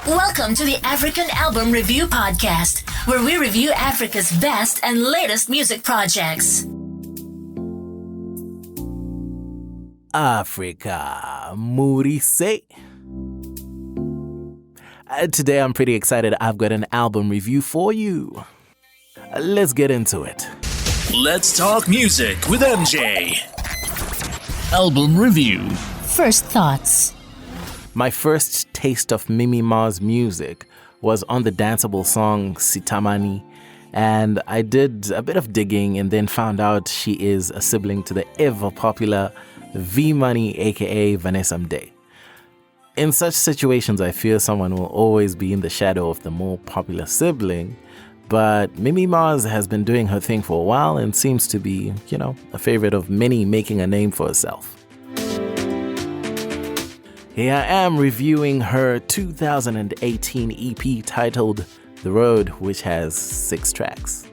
Welcome to the African Album Review Podcast, where we review Africa's best and latest music projects. Africa, Murise. Today I'm pretty excited. I've got an album review for you. Let's get into it. Let's talk music with MJ. Album review. First thoughts. My first taste of Mimi Ma's music was on the danceable song Sitamani, and I did a bit of digging and then found out she is a sibling to the ever-popular V-Money, aka Vanessa Mdee. In such situations, I feel someone will always be in the shadow of the more popular sibling, but Mimi Mars has been doing her thing for a while and seems to be, a favorite of many, making a name for herself. Here I am reviewing her 2018 EP titled The Road, which has 6 tracks.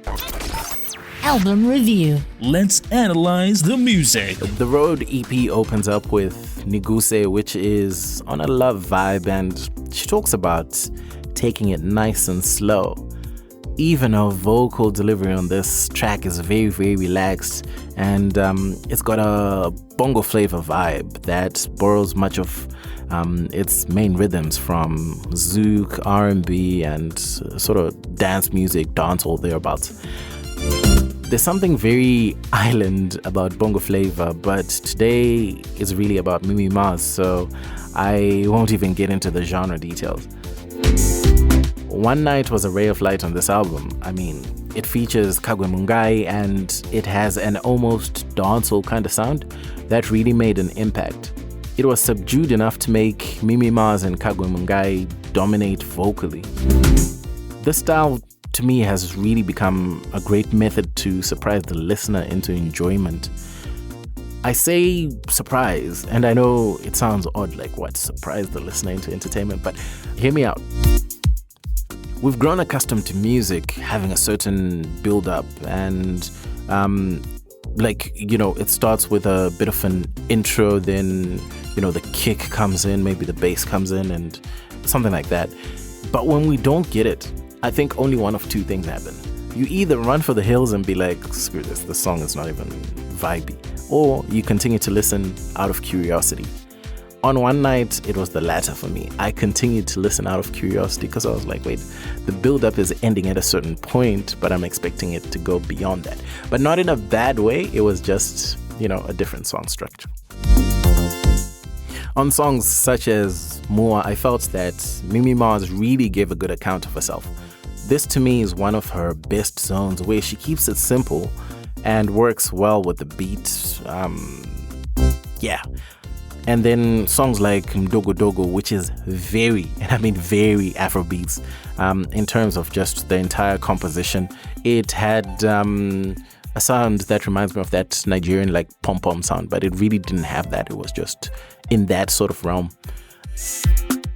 Album review. Let's analyze the music. The Road EP opens up with Niguse, which is on a love vibe, and she talks about taking it nice and slow. Even her vocal delivery on this track is very, very relaxed, and it's got a bongo flavor vibe that borrows much of its main rhythms from zouk, R&B, and sort of dance music, dancehall thereabouts. There's something very island about bongo flavor, but today is really about Mimi Mars, so I won't even get into the genre details. One Night was a ray of light on this album. I mean, it features Kagwe Mungai, and it has an almost dancehall kind of sound that really made an impact. It was subdued enough to make Mimi Mars and Kagwe Mungai dominate vocally. This style, to me, has really become a great method to surprise the listener into enjoyment. I say surprise, and I know it sounds odd, like what, surprise the listener into entertainment, but hear me out. We've grown accustomed to music having a certain build-up, and it starts with a bit of an intro, then the kick comes in, maybe the bass comes in, and something like that. But when we don't get it, I think only one of two things happen. You either run for the hills and be like, screw this song is not even vibey, or you continue to listen out of curiosity. On One Night, it was the latter for me. I continued to listen out of curiosity because I was like, wait, the build-up is ending at a certain point, but I'm expecting it to go beyond that. But not in a bad way, it was just, a different song structure. On songs such as Moa, I felt that Mimi Mars really gave a good account of herself. This to me is one of her best zones, where she keeps it simple and works well with the beat. And then songs like Mdogo Dogo, which is very, and I mean very Afrobeats in terms of just the entire composition. It had a sound that reminds me of that Nigerian like pom-pom sound, but it really didn't have that. It was just in that sort of realm.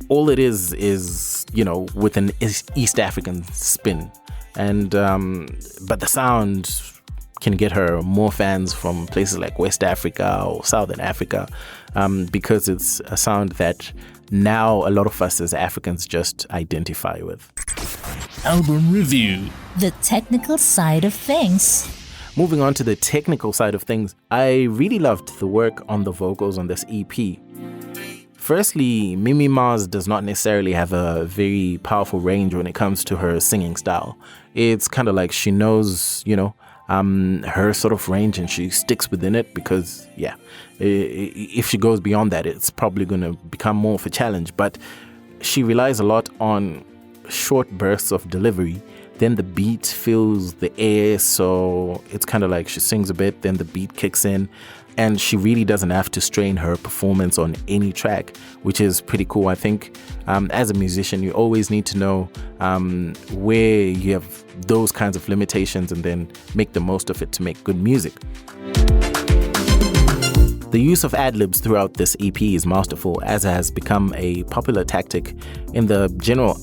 All it is with an East African spin, and but the sound can get her more fans from places like West Africa or Southern Africa, because it's a sound that now a lot of us as Africans just identify with. Album review. The technical side of things. Moving on to the technical side of things, I really loved the work on the vocals on this EP. Firstly, Mimi Mars does not necessarily have a very powerful range when it comes to her singing style. It's kind of like she knows, her sort of range, and she sticks within it because, if she goes beyond that, it's probably going to become more of a challenge. But she relies a lot on short bursts of delivery. Then the beat fills the air, so it's kind of like she sings a bit, then the beat kicks in, and she really doesn't have to strain her performance on any track, which is pretty cool. I think as a musician, you always need to know where you have those kinds of limitations and then make the most of it to make good music. The use of ad-libs throughout this EP is masterful, as has become a popular tactic in the general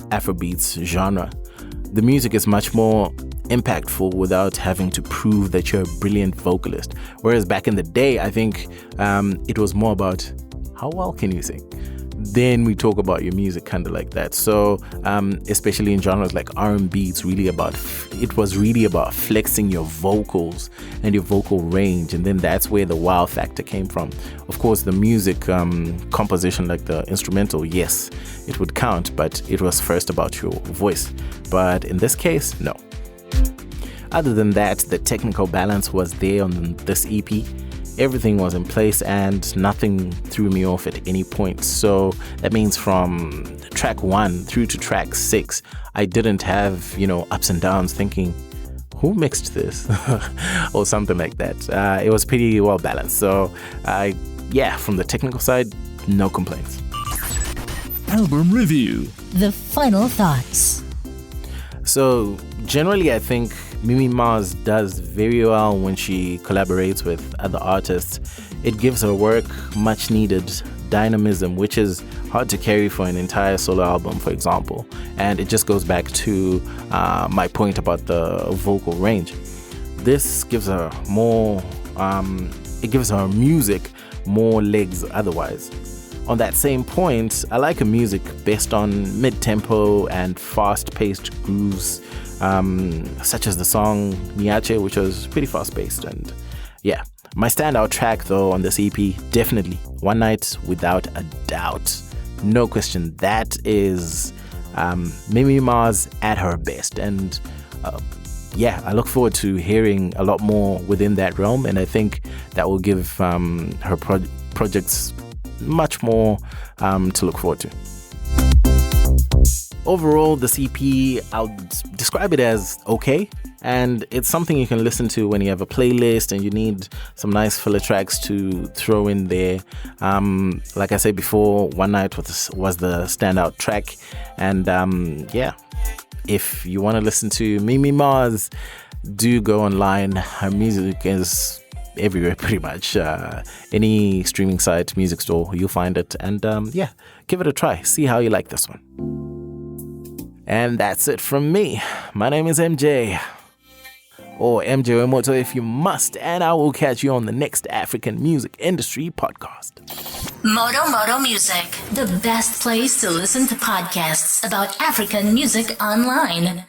Afrobeats genre. The music is much more impactful without having to prove that you're a brilliant vocalist. Whereas back in the day, I think it was more about how well can you sing. then we talk about your music kind of like that. So especially in genres like R&B, it was really about flexing your vocals and your vocal range, and then that's where the wow factor came from. Of course, the music composition, like the instrumental, yes, it would count, but it was first about your voice. But in this case, no. Other than that, the technical balance was there on this EP. Everything was in place and nothing threw me off at any point. So that means from track 1 through to track 6, I didn't have, ups and downs thinking, who mixed this? or something like that. It was pretty well balanced. So from the technical side, no complaints. Album review. The final thoughts. So generally, I think Mimi Mars does very well when she collaborates with other artists. It gives her work much needed dynamism, which is hard to carry for an entire solo album, for example. And it just goes back to my point about the vocal range. This gives her more, it gives her music more legs otherwise. On that same point, I like her music based on mid-tempo and fast-paced grooves, such as the song Niache, which was pretty fast-paced. And yeah, my standout track though on this EP, definitely One Night, without a doubt. No question, that is Mimi Mars at her best. And I look forward to hearing a lot more within that realm, and I think that will give her projects much more to look forward to. Overall, this EP, I'll describe it as okay, and it's something you can listen to when you have a playlist and you need some nice filler tracks to throw in there. Like I said before, One Night was the standout track, and if you want to listen to Mimi Mars, do go online. Her music is everywhere pretty much. Any streaming site, music store, you'll find it. And give it a try. See how you like this one. And that's it from me. My name is MJ. Or MJ Wemoto if you must. And I will catch you on the next African Music Industry podcast. Moto Music, the best place to listen to podcasts about African music online.